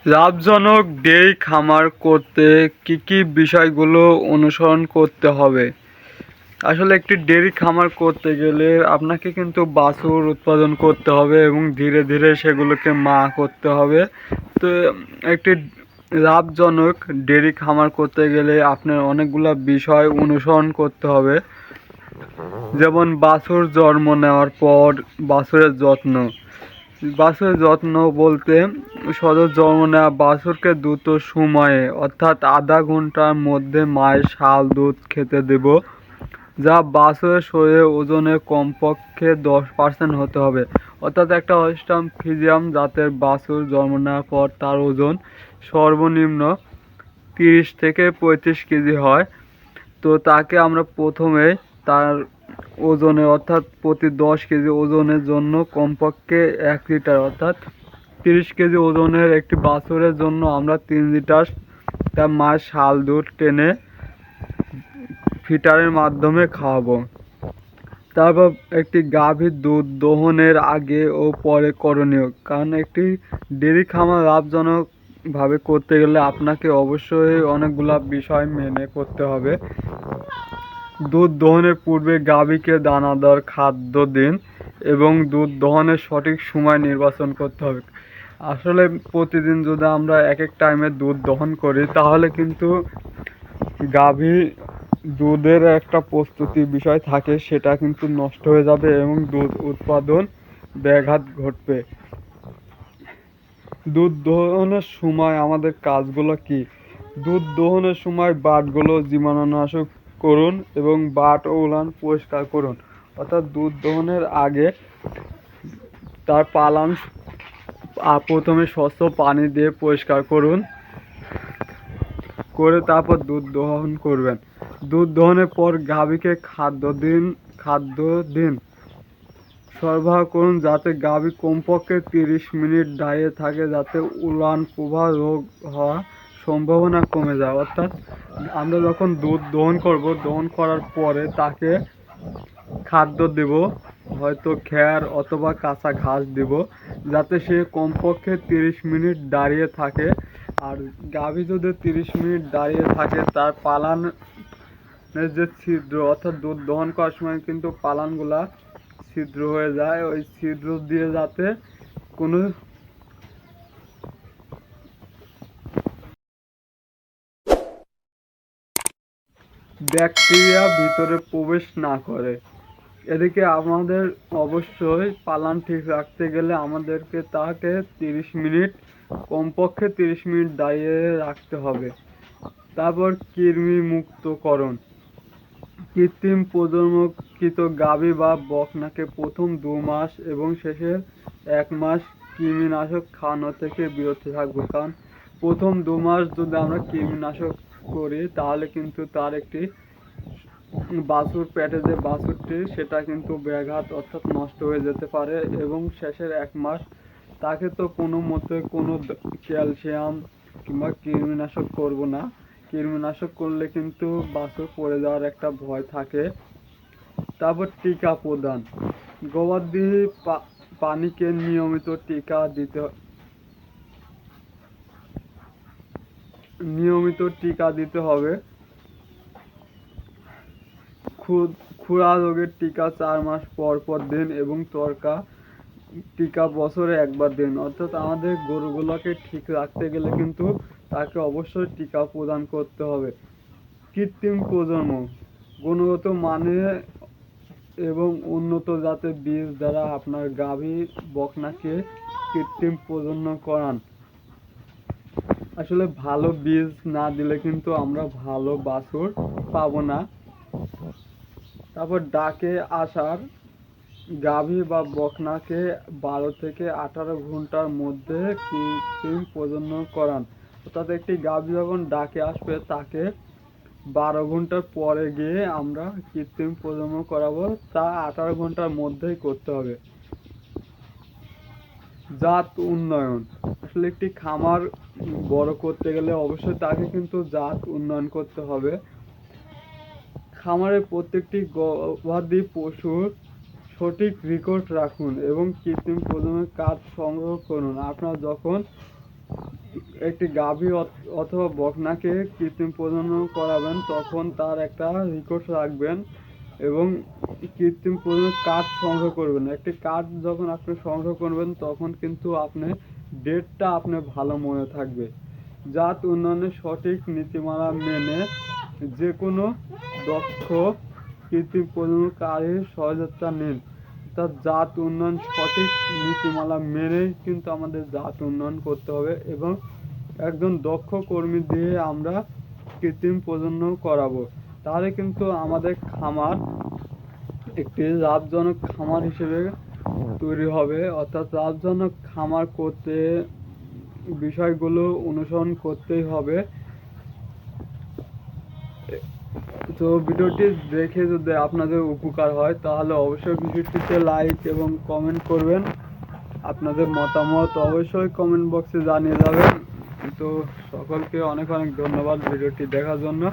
লাভজনক ডেইরি খামার করতে কি কি বিষয়গুলো অনুসরণ করতে হবে? আসলে একটি ডেইরি খামার করতে গেলে আপনাকে কিন্তু বাছুর উৎপাদন করতে হবে এবং ধীরে ধীরে সেগুলোকে মা করতে হবে। তো একটি লাভজনক ডেইরি খামার করতে গেলে আপনার অনেকগুলা বিষয় অনুসরণ করতে হবে। যেমন বাছুর জন্ম নেওয়ার পর বাছুরের যত্ন। বাছুরের যত্ন বলতে সদর জন্ম নেওয়া বাছুরকে দ্রুত সময়ে অর্থাৎ আধা ঘন্টার মধ্যে মায়ের শাল দুধ খেতে দেব, যা বাছুরের শরীরে ওজনের কমপক্ষে 10% হতে হবে। অর্থাৎ একটা হলস্টাইন ফ্রিজিয়ান জাতের বাছুর জন্ম নেওয়ার পর তার ওজন সর্বনিম্ন 30 থেকে 35 কেজি হয়। তো তাকে আমরা প্রথমে তার ওজনে অর্থাৎ প্রতি 10 কেজি ওজনের জন্য কমপক্ষে 1 লিটার অর্থাৎ 30 কেজি ওজনের একটি বাছুরের জন্য আমরা 3 লিটার তার মায়ের শাল দুধ টেনে ফিটারের মাধ্যমে খাওয়াবো। তারপর একটি গাভীর দুধ দোহনের আগে ও পরে করণীয়, কারণ একটি ডেয়ারি খামার লাভজনকভাবে করতে গেলে আপনাকে অবশ্যই অনেকগুলা বিষয় মেনে করতে হবে। দুধ দহনের পূর্বে গাভীকে দানাদার খাদ্য দিন এবং দুধ দহনের সঠিক সময় নির্বাচন করতে হবে। আসলে প্রতিদিন যদি আমরা এক এক টাইমে দুধ দহন করি তাহলে কিন্তু গাভী দুধের একটা প্রস্তুতি বিষয় থাকে, সেটা কিন্তু নষ্ট হয়ে যাবে এবং দুধ উৎপাদন ব্যাঘাত ঘটবে। দুধ দহনের সময় আমাদের কাজগুলো কি? দুধ দহনের সময় বাটগুলো জীবাণুনাশক করুন এবং বাট ও উলান পরিষ্কার করুন। অর্থাৎ দুধ দহনের আগে তার পালান প্রথমে স্বচ্ছ পানি দিয়ে পরিষ্কার করুন, করে তারপর দুধ দহন করবেন। দুধ দহনের পর গাভীকে খাদ্য দিন সরবরাহ করুন, যাতে গাভী কমপক্ষে 30 মিনিট দাঁড়িয়ে থাকে, যাতে উলান প্রবাহ রোগ হওয়ার সম্ভাবনা কমে যায়। অর্থাৎ আমরা যখন দুধ দহন করব, দহন করার পরে তাকে খাদ্য দেব, হয়তো খ্যার অথবা কাঁচা ঘাস দেব, যাতে সে কমপক্ষে 30 মিনিট দাঁড়িয়ে থাকে। আর গাভী যদি 30 মিনিট দাঁড়িয়ে থাকে তার পালানের যে ছিদ্র, অর্থাৎ দুধ দহন করার সময় কিন্তু পালানগুলা ছিদ্র হয়ে যায়, ওই ছিদ্র দিয়ে যাতে কোনো ব্যাকটেরিয়া ভিতরে প্রবেশ না করে। এদিকে আমাদের অবশ্যই পালান ঠিক রাখতে গেলে আমাদেরকে তাকে 30 মিনিট কমপক্ষে 30 মিনিট দাঁড়িয়ে রাখতে হবে। তারপর কৃমি মুক্তকরণ। কৃত্রিম প্রজননকৃত গাভী বা বকনাকে প্রথম 2 মাস এবং শেষের 1 মাস কৃমিনাশক খাওয়ানো থেকে বিরত থাকবো, কারণ প্রথম 2 মাস যদি আমরা কৃমিনাশক করি তাহলে কিন্তু তার একটি বাছুর পেটে যে বাছুরটি সেটা কিন্তু ব্যাঘাত অর্থাৎ নষ্ট হয়ে যেতে পারে। এবং শেষের 1 মাস তাকে তো কোনো মতে কোনো ক্যালসিয়াম কিংবা কৃমিনাশক করব না। কৃমিনাশক করলে কিন্তু বাছুর পড়ে যাওয়ার একটা ভয় থাকে। তারপর টিকা প্রদান। গবাদি প্রাণীকে নিয়মিত টিকা দিতে হবে। খুরা রোগের টিকা 4 মাস পর পর দিন এবং তরকা টিকা বছরে একবার দিন। অর্থাৎ আমাদের গরুগুলোকে ঠিক রাখতে গেলে কিন্তু তাকে অবশ্যই টিকা প্রদান করতে হবে। কৃত্রিম প্রজনন। গুণগত মানে এবং উন্নত জাতের বীজ দ্বারা আপনার গাভী বকনাকে কৃত্রিম প্রজনন করান। আসলে ভালো বীজ না দিলে কিন্তু আমরা ভালো বাছুর পাবো না। তারপর ডাকে আসার। গাভী বা বকনাকে 12 থেকে 18 ঘন্টার মধ্যে কৃত্রিম প্রজনন করান। অর্থাৎ একটি গাভী যখন ডাকে আসবে তাকে 12 ঘন্টার পরে গিয়ে আমরা কৃত্রিম প্রজনন করাবো, তা 18 ঘন্টার মধ্যেই করতে হবে। জাত উন্নয়ন। আসলে একটি খামার বড় করতে গেলে অবশ্যই তাকে কিন্তু জাত উন্নয়ন করতে হবে। খামারের প্রত্যেকটি গবাদি পশুর সঠিক রেকর্ড রাখুন এবং কৃত্রিম প্রজননের কাজ সংগ্রহ করুন। আপনার যখন একটি গাভী অথবা বকনাকে কৃত্রিম প্রজনন করাবেন, তখন তার একটা রেকর্ড রাখবেন এবং কৃত্রিম প্রজনন কার্ড সংগ্রহ করবেন। একটি কার্ড যখন আপনি সংগ্রহ করবেন তখন কিন্তু আপনি ডেটটা আপনার ভালো মনে থাকবে। জাত উন্নয়নের সঠিক নীতিমালা মেনে যে কোনো দক্ষ কৃত্রিম প্রজননকারীর সহায়তা নিন। তার জাত উন্নয়ন সঠিক নীতিমালা মেনেই কিন্তু আমাদের জাত উন্নয়ন করতে হবে এবং একজন দক্ষ কর্মী দিয়ে আমরা কৃত্রিম প্রজনন করাবো। তাহলে কিন্তু আমাদের খামার একটি লাভজনক খামার হিসেবে তৈরি হবে। অর্থাৎ লাভজনক খামার করতে বিষয়গুলো অনুসরণ করতেই হবে। তো ভিডিওটি দেখে যদি আপনাদের উপকার হয় তাহলে অবশ্যই ভিডিওটিতে লাইক এবং কমেন্ট করবেন। আপনাদের মতামত অবশ্যই কমেন্ট বক্সে জানিয়ে যাবেন। তো সকলকে অনেক অনেক ধন্যবাদ ভিডিওটি দেখার জন্য।